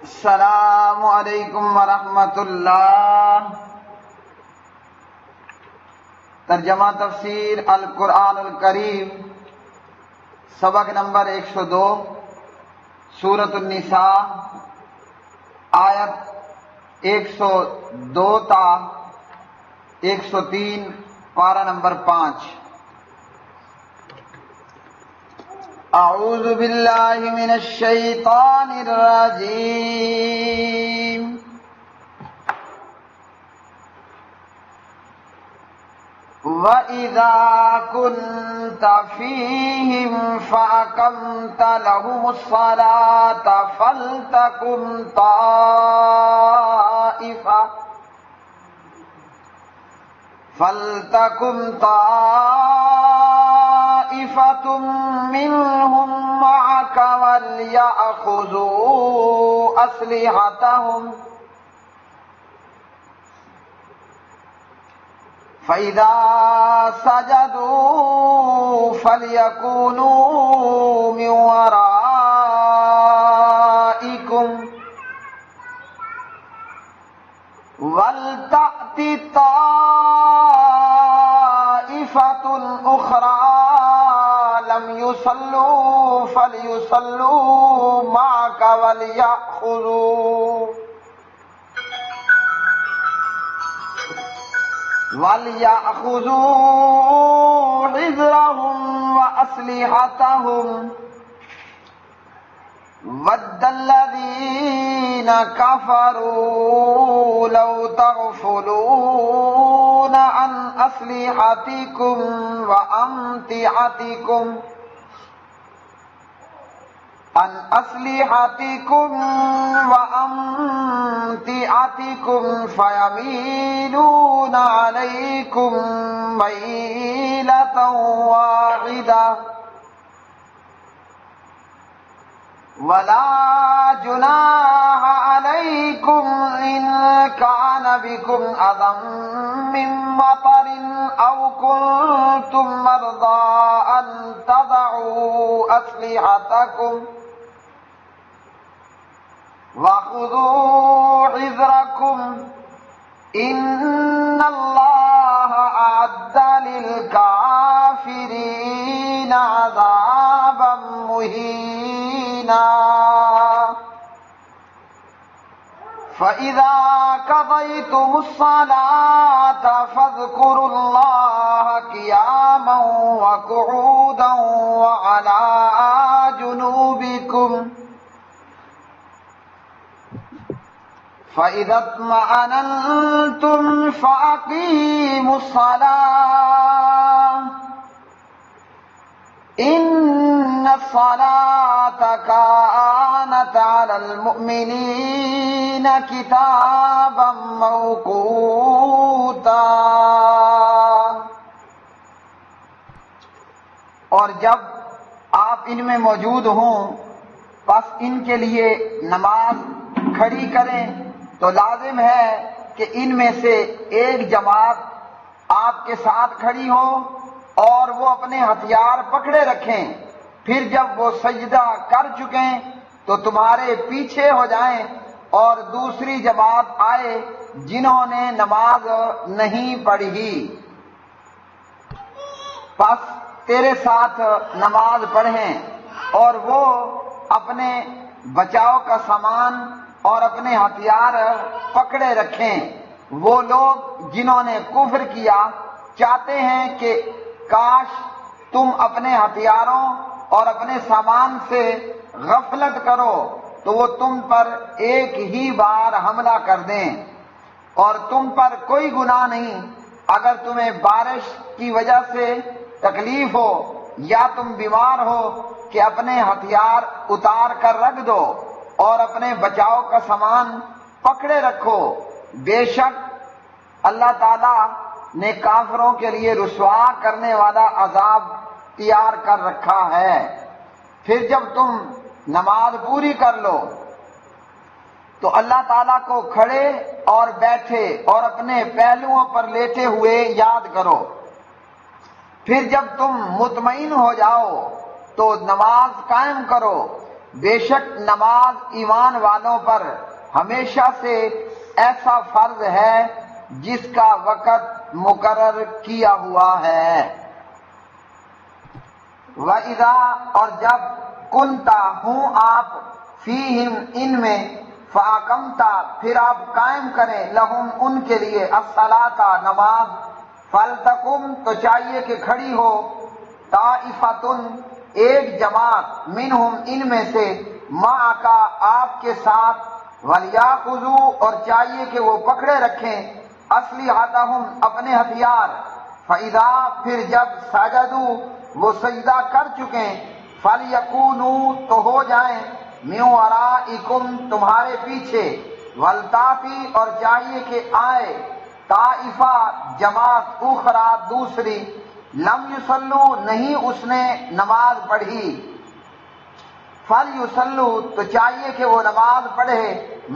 السلام علیکم ورحمۃ اللہ۔ ترجمہ تفسیر القرآن الکریم، سبق نمبر 102، سورۃ النساء، آیت 102 تا 103، پارہ نمبر 5۔ اعوذ باللہ من الشیطان الرجیم۔ وَإِذَا كُنْتَ فِيهِمْ فَأَقَمْتَ لَهُمُ الصَّلَاةَ فَلْتَكُنْ طَائِفَةٌ مِّنْهُمْ مَعَكَ وَلْيَأْخُذُوا أَسْلِحَتَهُمْ فَإِذَا سَجَدُوا فَلْيَكُونُوا مِنْ وَرَائِكُمْ وَلْتَأْتِ طَائِفَةٌ أُخْرَى لَمْ يُصَلُّوا فَلْيُصَلُّوا مَعَكَ وَلْيَأْخُذُوا حِذْرَهُمْ وَأَسْلِحَتَهُمْ وَدَّ الَّذِينَ كَفَرُوا لَوْ تَغْفُلُونَ عَنْ أَسْلِحَتِكُمْ وَأَمْتِعَتِكُمْ فَيَمِيلُونَ عَلَيْكُمْ مَيْلَةً وَاحِدَةً وَلَا جُنَاحَ عَلَيْكُمْ إِنْ كَانَ بِكُمْ أَذًى مِّن مَّطَرٍ أَوْ كُنتُم مَّرْضَىٰ أَن تَضَعُوا أَسْلِحَتَكُمْ وَخُذُوا حِذْرَكُمْ إِنَّ اللَّهَ أَعَدَّ لِلْكَافِرِينَ عَذَابًا مُّهِينًا۔ فَإِذَا قَضَيْتُمُ الصَّلَاةَ فَاذْكُرُوا اللَّهَ قِيَامًا وَقُعُودًا وَعَلَىٰ جُنُوبِكُمْ فَإِذَا اطْمَأْنَنتُمْ فَأَقِيمُوا الصَّلَاةَ إِنَّ الصَّلَاةَ كَانَتْ عَلَى الْمُؤْمِنِينَ كِتَابًا مَّوْقُوتًا۔ اور جب آپ ان میں موجود ہوں پس ان کے لیے نماز کھڑی کریں تو لازم ہے کہ ان میں سے ایک جماعت آپ کے ساتھ کھڑی ہو اور وہ اپنے ہتھیار پکڑے رکھیں، پھر جب وہ سجدہ کر چکیں تو تمہارے پیچھے ہو جائیں اور دوسری جماعت آئے جنہوں نے نماز نہیں پڑھی، پس تیرے ساتھ نماز پڑھیں اور وہ اپنے بچاؤ کا سامان اور اپنے ہتھیار پکڑے رکھیں۔ وہ لوگ جنہوں نے کفر کیا چاہتے ہیں کہ کاش تم اپنے ہتھیاروں اور اپنے سامان سے غفلت کرو تو وہ تم پر ایک ہی بار حملہ کر دیں، اور تم پر کوئی گناہ نہیں اگر تمہیں بارش کی وجہ سے تکلیف ہو یا تم بیمار ہو کہ اپنے ہتھیار اتار کر رکھ دو اور اپنے بچاؤ کا سامان پکڑے رکھو۔ بے شک اللہ تعالی نے کافروں کے لیے رسوا کرنے والا عذاب تیار کر رکھا ہے۔ پھر جب تم نماز پوری کر لو تو اللہ تعالیٰ کو کھڑے اور بیٹھے اور اپنے پہلوؤں پر لیٹے ہوئے یاد کرو۔ پھر جب تم مطمئن ہو جاؤ تو نماز قائم کرو، بے شک نماز ایمان والوں پر ہمیشہ سے ایسا فرض ہے جس کا وقت مقرر کیا ہوا ہے۔ وَإِذَا اور جب کنتا ہوں آپ فیہم ان میں فَأَقَمْتَ پھر آپ قائم کریں لہم ان کے لیے الصَّلَاةَ نماز فَلْتَقُمْ تو چاہیے کہ کھڑی ہو طائفتٌ ایک جماعت منہم ان میں سے معک آپ کے ساتھ وَلْيَأْخُذُوا اور چاہیے کہ وہ پکڑے رکھیں أَسْلِحَتَهُمْ اپنے ہتھیار فَإِذَا پھر جب سجدوا وہ سجدہ کر چکیں فَلْيَكُونُوا تو ہو جائیں مِنْ وَرَائِكُمْ تمہارے پیچھے وَلْتَأْتِ اور چاہیے کہ آئے طائفہ جماعت اخرى دوسری لم یصلوا نہیں اس نے نماز پڑھی فَلْيُصَلُّوا تو چاہیے کہ وہ نماز پڑھے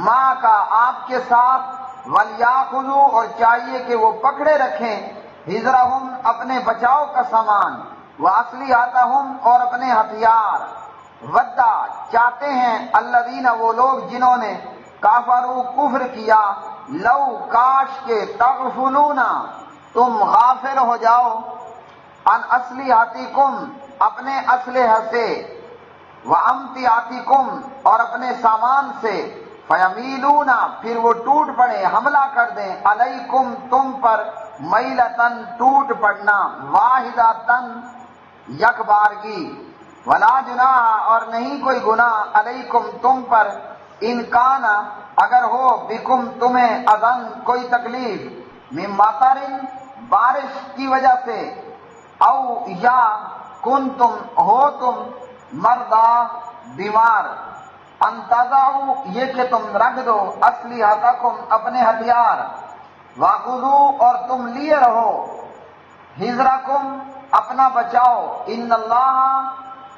معک آپ کے ساتھ وَلْيَأْخُذُوا اور چاہیے کہ وہ پکڑے رکھیں حِذْرَهُمْ اپنے بچاؤ کا سامان وَأَسْلِحَتَهُمْ اور اپنے ہتھیار وَدَّ چاہتے ہیں الذین وہ لوگ جنہوں نے کافروا کفر کیا لو کاش کے تغفلون تم غافل ہو جاؤ ان اسلحتکم اپنے اسلحہ سے وامتعاتکم اور اپنے سامان سے فیمیلون پھر وہ ٹوٹ پڑے حملہ کر دیں علیکم تم پر میلتن ٹوٹ پڑنا واحدتن یک بارگی ولا جناح اور نہیں کوئی گناہ علیکم تم پر ان کان اگر ہو بکم تمہیں اذن کوئی تکلیف من مطر بارش کی وجہ سے او یا کن تم ہو تم مردہ بیمار انتظعوا یہ کہ تم رکھ دو اسلحتکم اپنے ہتھیار واخذوا اور تم لیے رہو حذرکم اپنا بچاؤ ان اللہ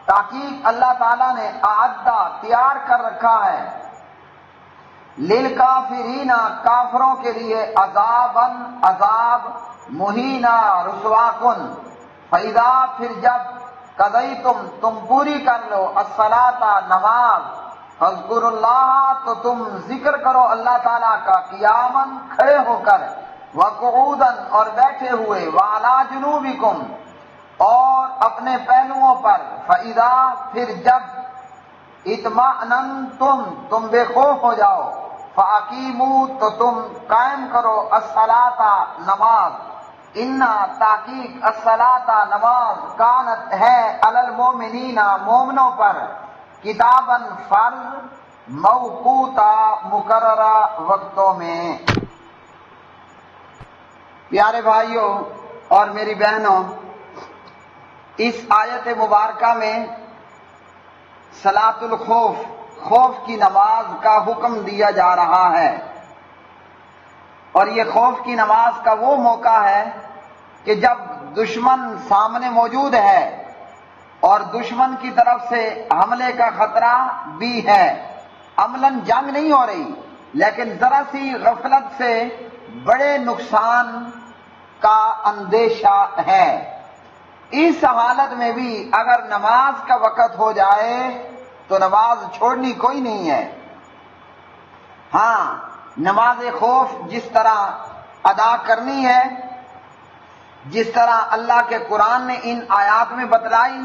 تحقیق اللہ تعالیٰ نے اعدہ تیار کر رکھا ہے للکافرین کافروں کے لیے عذاباً عذاب مہینہ رسوا کن فَإِذَا پھر جب قضیتم تم پوری کر لو الصلاۃ نماز فاذکروا اللہ تو تم ذکر کرو اللہ تعالیٰ کا قیاماً کھڑے ہو کر وقعوداً اور بیٹھے ہوئے وعلی جنوبکم اور اپنے پہلوؤں پر فَإِذَا پھر جب اطمأننتم تم بے خوف ہو جاؤ فَأَقِیمُوا تو تم قائم کرو الصلاۃ نماز اِنَّ تحقیق الصلاۃ نماز کانت ہے علی المؤمنین مومنوں پر کتاباً فرض موقوتا مقررہ وقتوں میں۔ پیارے بھائیوں اور میری بہنوں، اس آیت مبارکہ میں صلاۃ الخوف خوف کی نماز کا حکم دیا جا رہا ہے، اور یہ خوف کی نماز کا وہ موقع ہے کہ جب دشمن سامنے موجود ہے اور دشمن کی طرف سے حملے کا خطرہ بھی ہے، عملاً جنگ نہیں ہو رہی لیکن ذرا سی غفلت سے بڑے نقصان کا اندیشہ ہے۔ اس حالت میں بھی اگر نماز کا وقت ہو جائے تو نماز چھوڑنی کوئی نہیں ہے۔ ہاں، نماز خوف جس طرح ادا کرنی ہے، جس طرح اللہ کے قرآن نے ان آیات میں بتلائی،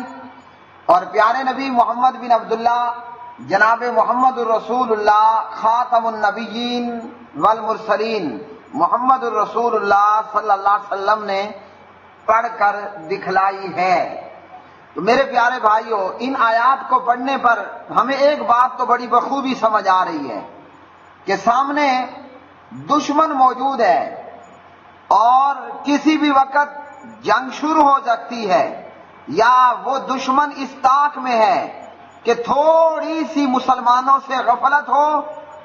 اور پیارے نبی محمد بن عبداللہ جناب محمد الرسول اللہ خاتم النبیین والمرسلین محمد الرسول اللہ صلی اللہ علیہ وسلم نے پڑھ کر دکھلائی ہے۔ تو میرے پیارے بھائیوں، ان آیات کو پڑھنے پر ہمیں ایک بات تو بڑی بخوبی سمجھ آ رہی ہے کہ سامنے دشمن موجود ہے اور کسی بھی وقت جنگ شروع ہو سکتی ہے، یا وہ دشمن اس طاق میں ہے کہ تھوڑی سی مسلمانوں سے غفلت ہو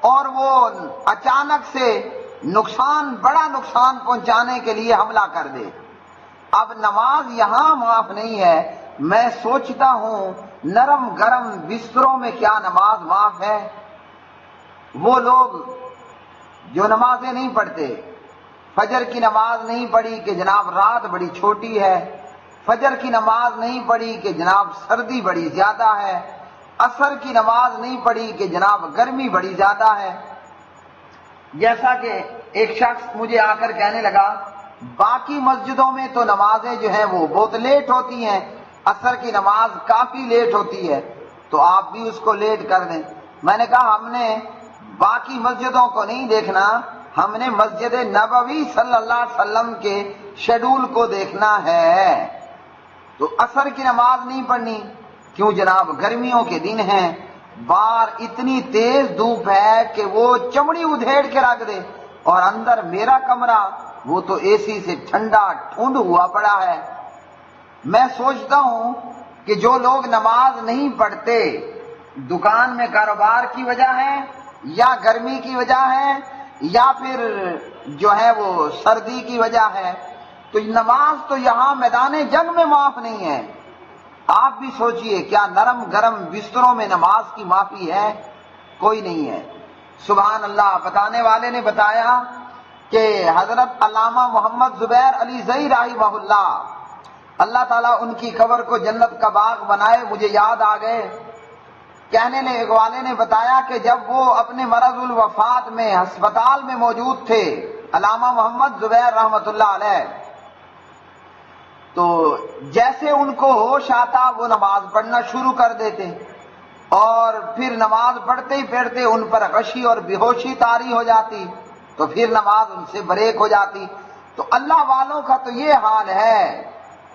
اور وہ اچانک سے بڑا نقصان پہنچانے کے لیے حملہ کر دے۔ اب نماز یہاں معاف نہیں ہے، میں سوچتا ہوں نرم گرم بستروں میں کیا نماز معاف ہے؟ وہ لوگ جو نمازیں نہیں پڑھتے، فجر کی نماز نہیں پڑھی کہ جناب رات بڑی چھوٹی ہے، فجر کی نماز نہیں پڑھی کہ جناب سردی بڑی زیادہ ہے، عصر کی نماز نہیں پڑھی کہ جناب گرمی بڑی زیادہ ہے. جیسا کہ ایک شخص مجھے آ کر کہنے لگا باقی مسجدوں میں تو نمازیں جو ہیں وہ بہت لیٹ ہوتی ہیں، عصر کی نماز کافی لیٹ ہوتی ہے، تو آپ بھی اس کو لیٹ کر دیں. میں نے کہا ہم نے باقی مسجدوں کو نہیں دیکھنا، ہم نے مسجد نبوی صلی اللہ علیہ وسلم کے شیڈول کو دیکھنا ہے. تو عصر کی نماز نہیں پڑھنی. کیوں جناب؟ گرمیوں کے دن ہیں، باہر اتنی تیز دھوپ ہے کہ وہ چمڑی ادھیڑ کے رکھ دے، اور اندر میرا کمرہ وہ تو اے سی سے ٹھنڈا ٹھنڈ ہوا پڑا ہے. میں سوچتا ہوں کہ جو لوگ نماز نہیں پڑھتے دکان میں کاروبار کی وجہ ہے یا گرمی کی وجہ ہے یا پھر جو ہے وہ سردی کی وجہ ہے، تو نماز تو یہاں میدان جنگ میں معاف نہیں ہے. آپ بھی سوچئے کیا نرم گرم بستروں میں نماز کی معافی ہے؟ کوئی نہیں ہے. سبحان اللہ. بتانے والے نے بتایا کہ حضرت علامہ محمد زبیر علی زئی رحمہ اللہ تعالیٰ ان کی قبر کو جنت کا باغ بنائے، مجھے یاد آ گئے. کہنے والے نے بتایا کہ جب وہ اپنے مرض الوفات میں ہسپتال میں موجود تھے، علامہ محمد زبیر رحمۃ اللہ علیہ، تو جیسے ان کو ہوش آتا وہ نماز پڑھنا شروع کر دیتے، اور پھر نماز پڑھتے ہی پڑھتے ان پر غشی اور بے ہوشی طاری ہو جاتی، تو پھر نماز ان سے بریک ہو جاتی. تو اللہ والوں کا تو یہ حال ہے،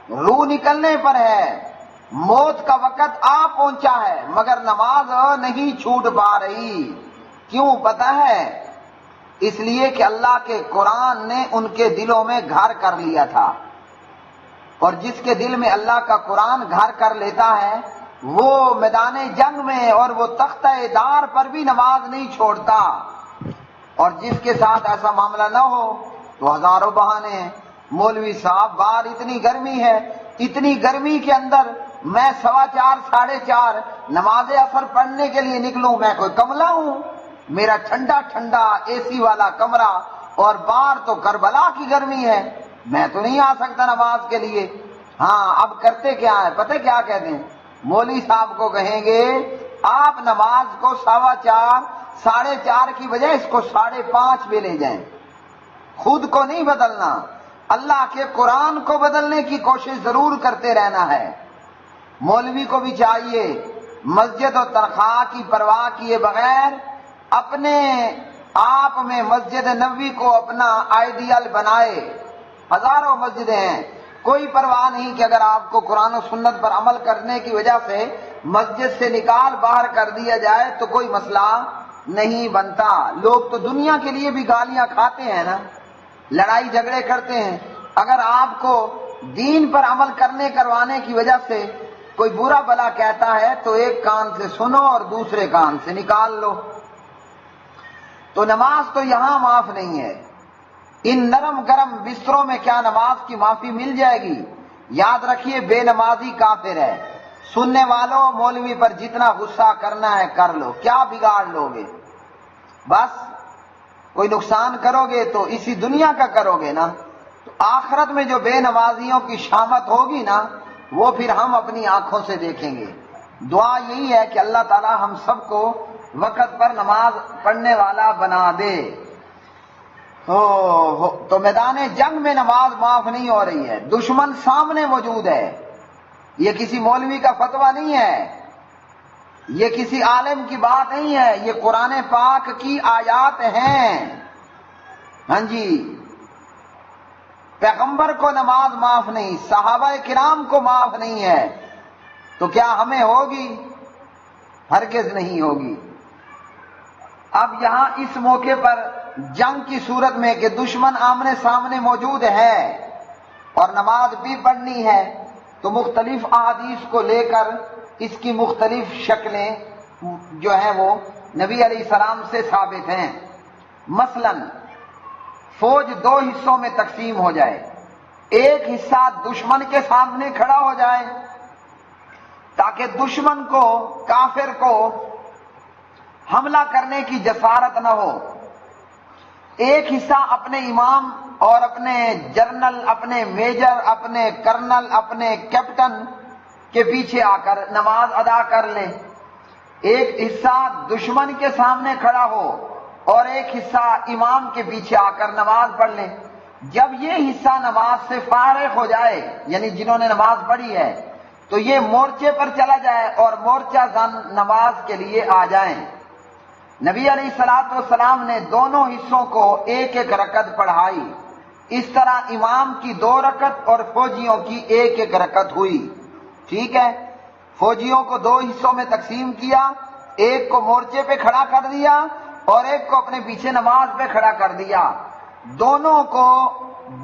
روح نکلنے پر ہے، موت کا وقت آ پہنچا ہے، مگر نماز نہیں چھوٹ پا رہی. کیوں پتہ ہے؟ اس لیے کہ اللہ کے قرآن نے ان کے دلوں میں گھر کر لیا تھا، اور جس کے دل میں اللہ کا قرآن گھر کر لیتا ہے وہ میدان جنگ میں اور وہ تختہ دار پر بھی نماز نہیں چھوڑتا. اور جس کے ساتھ ایسا معاملہ نہ ہو تو ہزاروں بہانے ہیں. مولوی صاحب باہر اتنی گرمی ہے، اتنی گرمی کے اندر میں 4:15 4:30 نماز اثر پڑھنے کے لیے نکلوں، میں کوئی کملا ہوں؟ میرا ٹھنڈا ٹھنڈا اے سی والا کمرہ، اور باہر تو کربلا کی گرمی ہے، میں تو نہیں آ سکتا نماز کے لیے. ہاں اب کرتے کیا ہے پتہ کیا کہتے ہیں؟ مولوی صاحب کو کہیں گے آپ نماز کو 4:15 4:30 کی بجائے اس کو 5:30 پہ لے جائیں. خود کو نہیں بدلنا، اللہ کے قرآن کو بدلنے کی کوشش ضرور کرتے رہنا ہے. مولوی کو بھی چاہیے مسجد و تنخواہ کی پرواہ کیے بغیر اپنے آپ میں مسجد نبوی کو اپنا آئیڈیل بنائے. ہزاروں مسجدیں ہیں، کوئی پرواہ نہیں کہ اگر آپ کو قرآن و سنت پر عمل کرنے کی وجہ سے مسجد سے نکال باہر کر دیا جائے تو کوئی مسئلہ نہیں بنتا. لوگ تو دنیا کے لیے بھی گالیاں کھاتے ہیں نا، لڑائی جھگڑے کرتے ہیں. اگر آپ کو دین پر عمل کروانے کی وجہ سے کوئی برا بلا کہتا ہے تو ایک کان سے سنو اور دوسرے کان سے نکال لو. تو نماز تو یہاں معاف نہیں ہے. ان نرم گرم بستروں میں کیا نماز کی معافی مل جائے گی؟ یاد رکھیے بے نمازی کافر ہے. سننے والوں مولوی پر جتنا غصہ کرنا ہے کر لو، کیا بگاڑ لو گے؟ بس کوئی نقصان کرو گے تو اسی دنیا کا کرو گے نا. تو آخرت میں جو بے نمازیوں کی شامت ہوگی نا وہ پھر ہم اپنی آنکھوں سے دیکھیں گے. دعا یہی ہے کہ اللہ تعالی ہم سب کو وقت پر نماز پڑھنے والا بنا دے. تو میدان جنگ میں نماز معاف نہیں ہو رہی ہے، دشمن سامنے موجود ہے. یہ کسی مولوی کا فتویٰ نہیں ہے، یہ کسی عالم کی بات نہیں ہے، یہ قرآن پاک کی آیات ہیں. ہاں جی، پیغمبر کو نماز معاف نہیں، صحابہ کرام کو معاف نہیں ہے، تو کیا ہمیں ہوگی؟ ہرگز نہیں ہوگی. اب یہاں اس موقع پر جنگ کی صورت میں کہ دشمن آمنے سامنے موجود ہے اور نماز بھی پڑھنی ہے، تو مختلف احادیث کو لے کر اس کی مختلف شکلیں جو ہیں وہ نبی علیہ السلام سے ثابت ہیں. مثلا فوج 2 حصوں میں تقسیم ہو جائے، ایک حصہ دشمن کے سامنے کھڑا ہو جائے تاکہ دشمن کو، کافر کو حملہ کرنے کی جسارت نہ ہو. ایک حصہ اپنے امام اور اپنے جنرل، اپنے میجر، اپنے کرنل، اپنے کیپٹن کے پیچھے آ کر نماز ادا کر لے. ایک حصہ دشمن کے سامنے کھڑا ہو اور ایک حصہ امام کے پیچھے آ کر نماز پڑھ لے۔ جب یہ حصہ نماز سے فارغ ہو جائے، یعنی جنہوں نے نماز پڑھی ہے، تو یہ مورچے پر چلا جائے اور مورچہ زن نماز کے لیے آ جائیں۔ نبی علیہ الصلوۃ والسلام نے دونوں حصوں کو ایک ایک رکعت پڑھائی۔ اس طرح امام کی 2 رکعت اور فوجیوں کی ایک ایک رکعت ہوئی۔ ٹھیک ہے، فوجیوں کو 2 حصوں میں تقسیم کیا، ایک کو مورچے پہ کھڑا کر دیا اور ایک کو اپنے پیچھے نماز پہ کھڑا کر دیا۔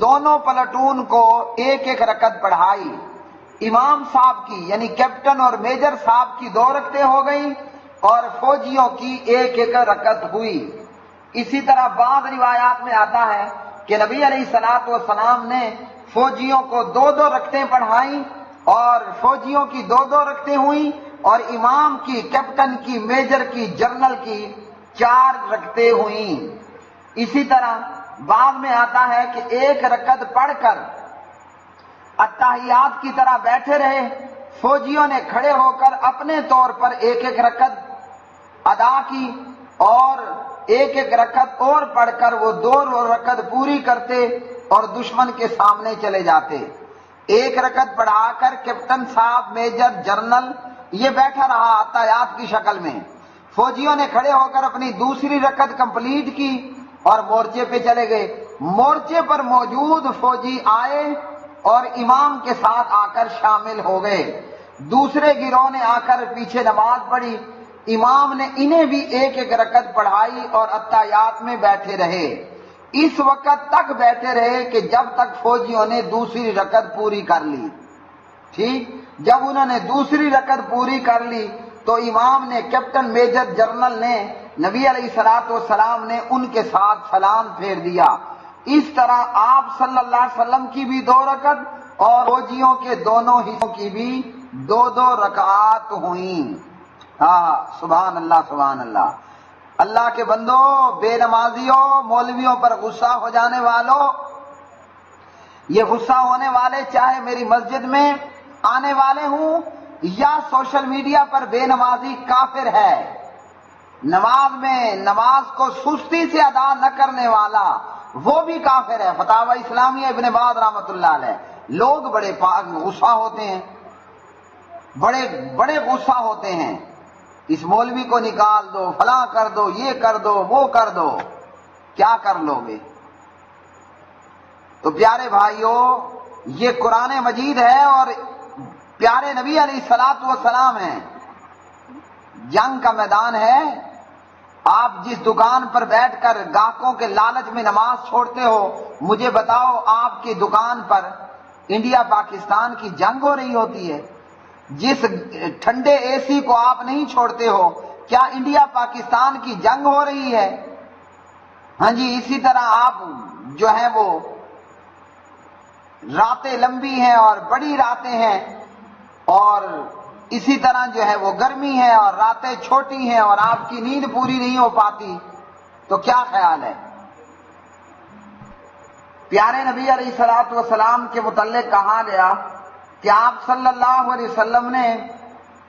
دونوں پلٹون کو ایک ایک رکعت پڑھائی۔ امام صاحب کی یعنی کیپٹن اور میجر صاحب کی 2 رکعتیں ہو گئیں اور فوجیوں کی ایک ایک رکعت ہوئی۔ اسی طرح بعض روایات میں آتا ہے کہ نبی علیہ الصلوۃ والسلام نے فوجیوں کو 2 رکعتیں پڑھائیں اور فوجیوں کی 2 رکعتیں ہوئیں، اور امام کی، کیپٹن کی، میجر کی، جنرل کی 4 رکعتیں ہوئیں۔ اسی طرح بعد میں آتا ہے کہ 1 رکعت پڑھ کر اتحیات کی طرح بیٹھے رہے، فوجیوں نے کھڑے ہو کر اپنے طور پر ایک ایک رکعت ادا کی اور ایک ایک رکعت اور پڑھ کر وہ 2 رکعت پوری کرتے اور دشمن کے سامنے چلے جاتے۔ 1 رکعت پڑھا کر کیپٹن صاحب، میجر، جنرل یہ بیٹھا رہا اتحیات کی شکل میں، فوجیوں نے کھڑے ہو کر اپنی دوسری رکعت کمپلیٹ کی اور مورچے پہ چلے گئے۔ مورچے پر موجود فوجی آئے اور امام کے ساتھ آ کر شامل ہو گئے۔ دوسرے گروہ نے آ کر پیچھے نماز پڑھی، امام نے انہیں بھی ایک ایک رکعت پڑھائی اور اتحیات میں بیٹھے رہے۔ اس وقت تک بیٹھے رہے کہ جب تک فوجیوں نے دوسری رکعت پوری کر لی۔ ٹھیک، جب انہوں نے دوسری رکعت پوری کر لی تو امام نے، کیپٹن، میجر، جنرل نے، نبی علیہ الصلوۃ والسلام نے ان کے ساتھ سلام پھیر دیا۔ اس طرح آپ صلی اللہ علیہ وسلم کی بھی 2 رکعت اور فوجیوں کے دونوں حصوں کی بھی 2 رکعات ہوئیں۔ سبحان اللہ، سبحان اللہ۔ اللہ کے بندو، بے نمازیوں، مولویوں پر غصہ ہو جانے والوں، یہ غصہ ہونے والے چاہے میری مسجد میں آنے والے ہوں یا سوشل میڈیا پر بے نمازی کافر ہے۔ نماز میں نماز کو سستی سے ادا نہ کرنے والا وہ بھی کافر ہے۔ فتاوی اسلامیہ ابن باز رحمۃ اللہ علیہ۔ لوگ بڑے غصہ ہوتے ہیں، بڑے غصہ ہوتے ہیں، اس مولوی کو نکال دو، فلاں کر دو، یہ کر دو، وہ کر دو۔ کیا کر لو گے؟ تو پیارے بھائیوں، یہ قرآن مجید ہے اور پیارے نبی علیہ الصلوۃ والسلام ہیں۔ جنگ کا میدان ہے۔ آپ جس دکان پر بیٹھ کر گاہکوں کے لالچ میں نماز چھوڑتے ہو، مجھے بتاؤ آپ کی دکان پر انڈیا پاکستان کی جنگ ہو رہی ہوتی ہے؟ جس ٹھنڈے اے سی کو آپ نہیں چھوڑتے ہو، کیا انڈیا پاکستان کی جنگ ہو رہی ہے؟ ہاں جی، اسی طرح آپ جو ہیں وہ راتیں لمبی ہیں اور بڑی راتیں ہیں، اور اسی طرح جو ہے وہ گرمی ہے اور راتیں چھوٹی ہیں اور آپ کی نیند پوری نہیں ہو پاتی، تو کیا خیال ہے؟ پیارے نبی علیہ الصلوۃ والسلام کے متعلق کہا گیا کہ آپ صلی اللہ علیہ وسلم نے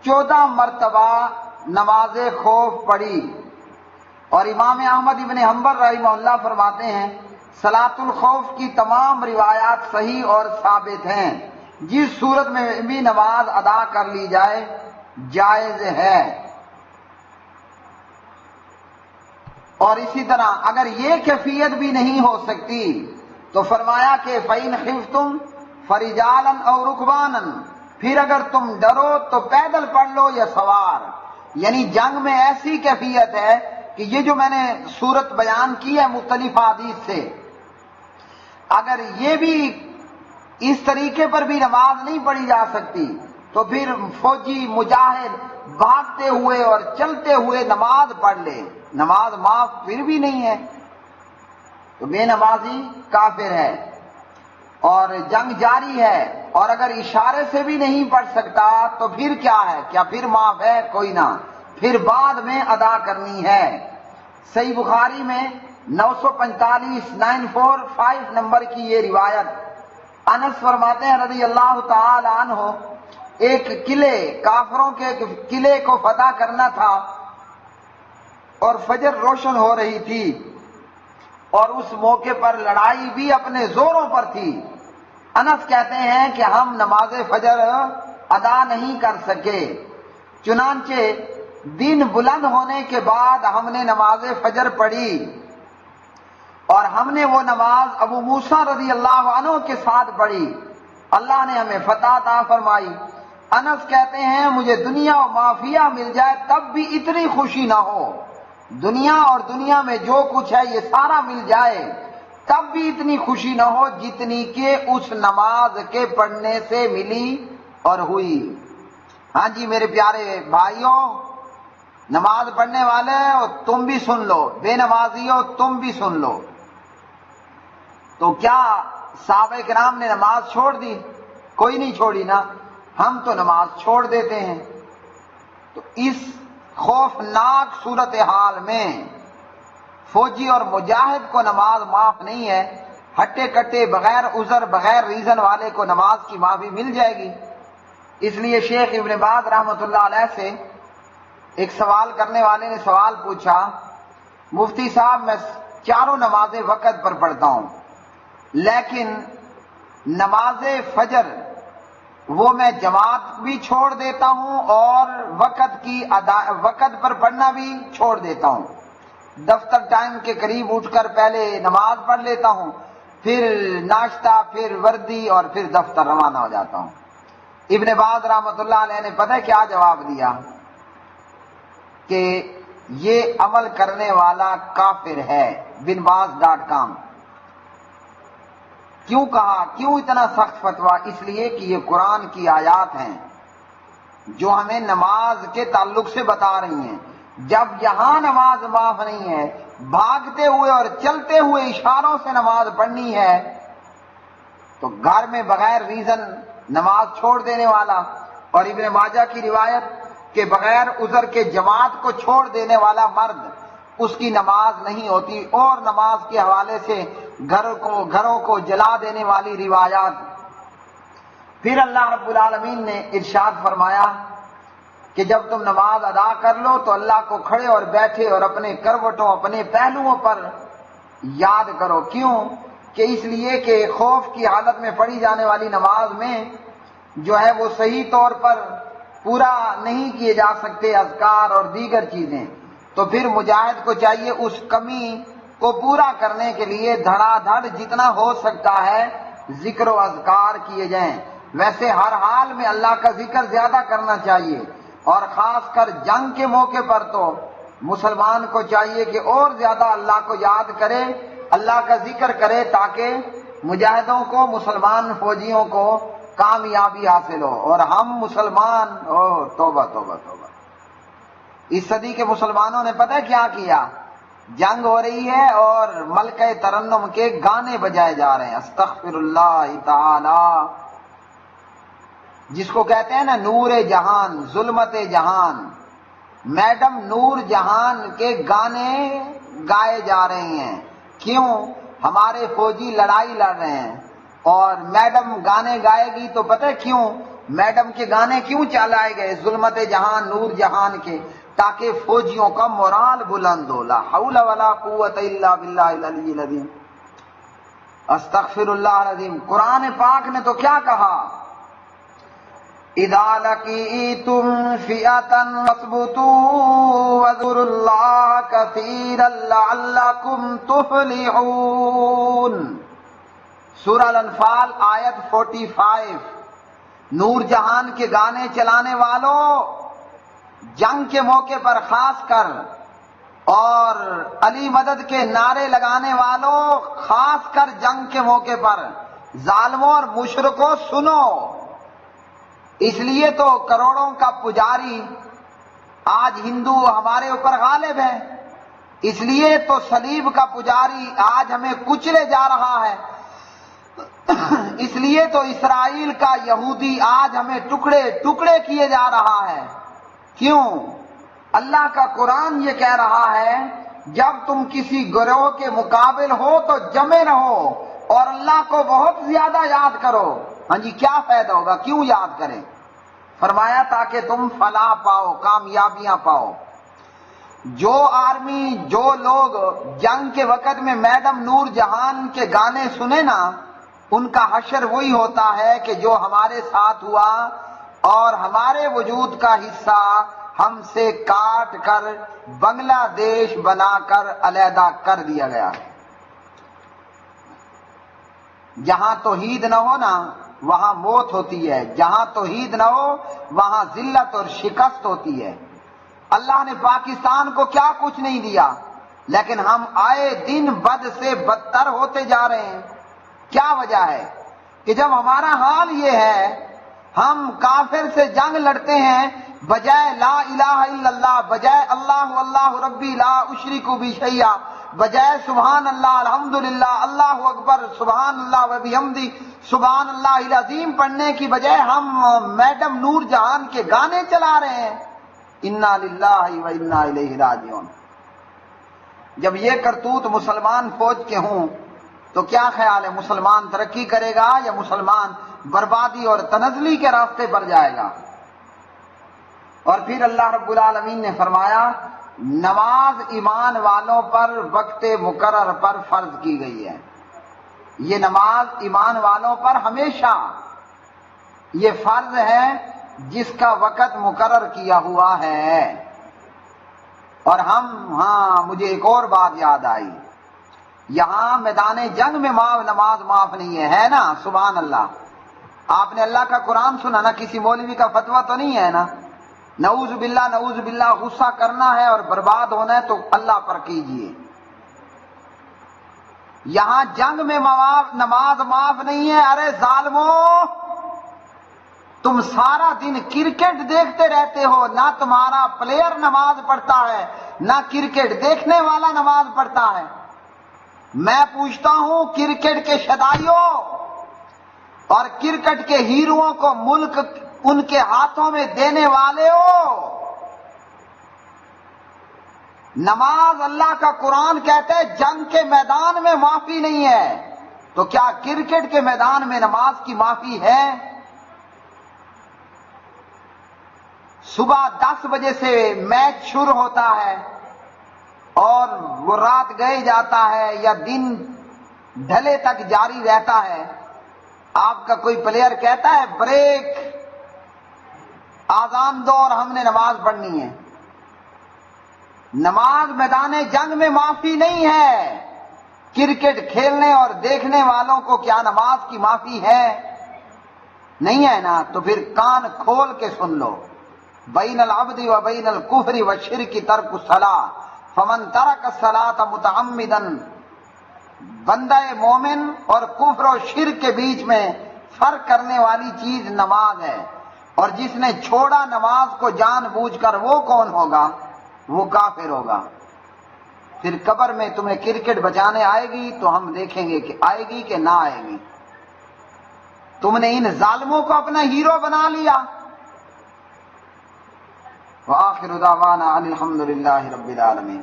14 مرتبہ نماز خوف پڑھی، اور امام احمد ابن حنبل رحمہ اللہ فرماتے ہیں صلاۃ الخوف کی تمام روایات صحیح اور ثابت ہیں، جس صورت میں بھی نماز ادا کر لی جائے جائز ہے۔ اور اسی طرح اگر یہ کیفیت بھی نہیں ہو سکتی تو فرمایا کہ فَإِنْ خِفْتُمْ فَرِجَالًا أَوْ رُكْبَانًا، پھر اگر تم ڈرو تو پیدل پڑھ لو یا سوار۔ یعنی جنگ میں ایسی کیفیت ہے کہ یہ جو میں نے صورت بیان کی ہے مختلف حدیث سے، اگر یہ بھی اس طریقے پر بھی نماز نہیں پڑھی جا سکتی تو پھر فوجی مجاہد بھاگتے ہوئے اور چلتے ہوئے نماز پڑھ لے، نماز معاف پھر بھی نہیں ہے، تو بے نمازی کافر ہے اور جنگ جاری ہے، اور اگر اشارے سے بھی نہیں پڑھ سکتا تو پھر کیا ہے؟ کیا پھر معاف ہے؟ کوئی نہ، پھر بعد میں ادا کرنی ہے۔ صحیح بخاری میں 945 945 نمبر کی یہ روایت، انس فرماتے ہیں رضی اللہ تعالی عنہ ایک قلعے، کافروں کے ایک قلعے کو فتح کرنا تھا اور فجر روشن ہو رہی تھی، اور اس موقع پر لڑائی بھی اپنے زوروں پر تھی۔ انس کہتے ہیں کہ ہم نماز فجر ادا نہیں کر سکے، چنانچہ دن بلند ہونے کے بعد ہم نے نماز فجر پڑھی، اور ہم نے وہ نماز ابو موسیٰ رضی اللہ عنہ کے ساتھ پڑھی، اللہ نے ہمیں فتح عطا فرمائی۔ انس کہتے ہیں مجھے دنیا و مافیہ مل جائے تب بھی اتنی خوشی نہ ہو، دنیا اور دنیا میں جو کچھ ہے یہ سارا مل جائے تب بھی اتنی خوشی نہ ہو جتنی کہ اس نماز کے پڑھنے سے ملی اور ہوئی۔ ہاں جی میرے پیارے بھائیوں، نماز پڑھنے والے ہو تم بھی سن لو، بے نمازی ہو تم بھی سن لو۔ تو کیا صحابہ کرام نے نماز چھوڑ دی؟ کوئی نہیں چھوڑی نا، ہم تو نماز چھوڑ دیتے ہیں۔ تو اس خوفناک صورتحال میں فوجی اور مجاہد کو نماز معاف نہیں ہے، ہٹے کٹے بغیر عذر بغیر ریزن والے کو نماز کی معافی مل جائے گی۔ اس لیے شیخ ابن باز رحمۃ اللہ علیہ سے ایک سوال کرنے والے نے سوال پوچھا، مفتی صاحب میں چاروں نمازیں وقت پر پڑھتا ہوں، لیکن نماز فجر وہ میں جماعت بھی چھوڑ دیتا ہوں اور وقت پر پڑھنا بھی چھوڑ دیتا ہوں، دفتر ٹائم کے قریب اٹھ کر پہلے نماز پڑھ لیتا ہوں، پھر ناشتہ، پھر وردی اور پھر دفتر روانہ ہو جاتا ہوں۔ ابن باز رحمۃ اللہ علیہ نے پتہ کیا جواب دیا کہ یہ عمل کرنے والا کافر ہے، binbaz.com۔ کیوں کہا، کیوں اتنا سخت فتویٰ؟ اس لیے کہ یہ قرآن کی آیات ہیں جو ہمیں نماز کے تعلق سے بتا رہی ہیں۔ جب یہاں نماز معاف نہیں ہے، بھاگتے ہوئے اور چلتے ہوئے اشاروں سے نماز پڑھنی ہے، تو گھر میں بغیر ریزن نماز چھوڑ دینے والا، اور ابن ماجہ کی روایت کہ بغیر عذر کے جماعت کو چھوڑ دینے والا مرد اس کی نماز نہیں ہوتی، اور نماز کے حوالے سے گھروں کو جلا دینے والی روایات۔ پھر اللہ رب العالمین نے ارشاد فرمایا کہ جب تم نماز ادا کر لو تو اللہ کو کھڑے اور بیٹھے اور اپنے کروٹوں، اپنے پہلوؤں پر یاد کرو۔ کیوں؟ کہ اس لیے کہ خوف کی حالت میں پڑھی جانے والی نماز میں جو ہے وہ صحیح طور پر پورا نہیں کیے جا سکتے اذکار اور دیگر چیزیں، تو پھر مجاہد کو چاہیے اس کمی کو پورا کرنے کے لیے دھڑا دھڑ جتنا ہو سکتا ہے ذکر و اذکار کیے جائیں۔ ویسے ہر حال میں اللہ کا ذکر زیادہ کرنا چاہیے، اور خاص کر جنگ کے موقع پر تو مسلمان کو چاہیے کہ اور زیادہ اللہ کو یاد کرے، اللہ کا ذکر کرے، تاکہ مجاہدوں کو، مسلمان فوجیوں کو کامیابی حاصل ہو۔ اور ہم مسلمان، توبہ توبہ توبہ، اس صدی کے مسلمانوں نے پتہ کیا کیا؟ جنگ ہو رہی ہے اور ملکہ ترنم کے گانے بجائے جا رہے ہیں، استغفر اللہ تعالی، جس کو کہتے ہیں نا نور جہان، ظلمت جہان۔ میڈم نور جہان کے گانے گائے جا رہے ہیں۔ کیوں؟ ہمارے فوجی لڑائی لڑ رہے ہیں، اور میڈم گانے گائے گی تو پتہ کیوں میڈم کے گانے کیوں چلائے گئے ظلمت جہان، نور جہان کے؟ تاکہ فوجیوں کا مورال بلند ہو۔ لا حول ولا قوت الا باللہ العلی العظیم، استغفر اللہ العظیم۔ قرآن پاک نے تو کیا کہا؟ اذا لقیتم فئۃ فاثبتوا واذکروا اللہ کثیرا لعلکم تفلحون۔ سورہ الانفال آیت 45۔ نور جہان کے گانے چلانے والوں، جنگ کے موقع پر خاص کر، اور علی مدد کے نعرے لگانے والوں خاص کر جنگ کے موقع پر، ظالموں اور مشرکوں سنو۔ اس لیے تو کروڑوں کا پجاری آج ہندو ہمارے اوپر غالب ہے، اس لیے تو صلیب کا پجاری آج ہمیں کچلے جا رہا ہے، اس لیے تو اسرائیل کا یہودی آج ہمیں ٹکڑے ٹکڑے کیے جا رہا ہے۔ کیوں؟ اللہ کا قرآن یہ کہہ رہا ہے جب تم کسی گروہ کے مقابل ہو تو جمے رہو اور اللہ کو بہت زیادہ یاد کرو۔ ہاں جی، کیا فائدہ ہوگا؟ کیوں یاد کریں؟ فرمایا تاکہ تم فلاح پاؤ، کامیابیاں پاؤ۔ جو آرمی، جو لوگ جنگ کے وقت میں میڈم نور جہان کے گانے سنے نا، ان کا حشر وہی ہوتا ہے کہ جو ہمارے ساتھ ہوا اور ہمارے وجود کا حصہ ہم سے کاٹ کر بنگلہ دیش بنا کر علیحدہ کر دیا گیا۔ جہاں توحید نہ ہو نا وہاں موت ہوتی ہے، جہاں توحید نہ ہو وہاں ذلت اور شکست ہوتی ہے۔ اللہ نے پاکستان کو کیا کچھ نہیں دیا، لیکن ہم آئے دن بد سے بدتر ہوتے جا رہے ہیں۔ کیا وجہ ہے کہ جب ہمارا حال یہ ہے، ہم کافر سے جنگ لڑتے ہیں، بجائے لا الہ الا اللہ، بجائے اللہ اللہ ربی لا اشرک بہ شیئا، بجائے سبحان اللہ الحمدللہ اللہ اکبر سبحان اللہ و بحمدہ سبحان اللہ العظیم پڑھنے کی بجائے ہم میڈم نور جہان کے گانے چلا رہے ہیں۔ انا للہ و انا الیہ راجعون۔ جب یہ کرتوت مسلمان فوج کے ہوں تو کیا خیال ہے، مسلمان ترقی کرے گا یا مسلمان بربادی اور تنزلی کے راستے پر جائے گا؟ اور پھر اللہ رب العالمین نے فرمایا نماز ایمان والوں پر وقت مقرر پر فرض کی گئی ہے۔ یہ نماز ایمان والوں پر ہمیشہ یہ فرض ہے جس کا وقت مقرر کیا ہوا ہے۔ اور مجھے ایک اور بات یاد آئی، یہاں میدان جنگ میں نماز معاف نہیں ہے نا؟ سبحان اللہ۔ آپ نے اللہ کا قرآن سنا نا، کسی مولوی کا فتویٰ تو نہیں ہے نا؟ نعوذ باللہ غصہ کرنا ہے اور برباد ہونا ہے تو اللہ پر کیجئے۔ یہاں جنگ میں نماز معاف نہیں ہے۔ ارے ظالمو، تم سارا دن کرکٹ دیکھتے رہتے ہو، نہ تمہارا پلیئر نماز پڑھتا ہے نہ کرکٹ دیکھنے والا نماز پڑھتا ہے۔ میں پوچھتا ہوں کرکٹ کے شدائیوں اور کرکٹ کے ہیروؤں کو ملک ان کے ہاتھوں میں دینے والے ہو، نماز اللہ کا قرآن کہتا ہے جنگ کے میدان میں معافی نہیں ہے، تو کیا کرکٹ کے میدان میں نماز کی معافی ہے؟ صبح 10 بجے سے میچ شروع ہوتا ہے اور وہ رات گئے جاتا ہے یا دن ڈھلے تک جاری رہتا ہے۔ آپ کا کوئی پلیئر کہتا ہے بریک، آذان دو اور ہم نے نماز پڑھنی ہے۔ نماز میدان جنگ میں معافی نہیں ہے۔ کرکٹ کھیلنے اور دیکھنے والوں کو کیا نماز کی معافی ہے؟ نہیں ہے نا؟ تو پھر کان کھول کے سن لو، بین العبد و بین الکفر و شرک ترک الصلاۃ فمن ترک الصلاۃ متعمدا، بندہ مومن اور کفر و شرک کے بیچ میں فرق کرنے والی چیز نماز ہے، اور جس نے چھوڑا نماز کو جان بوجھ کر وہ کون ہوگا؟ وہ کافر ہوگا۔ پھر قبر میں تمہیں کرکٹ بچانے آئے گی تو ہم دیکھیں گے کہ آئے گی کہ نہ آئے گی۔ تم نے ان ظالموں کو اپنا ہیرو بنا لیا۔ وآخر دعوانا ان الحمد للہ رب العالمین۔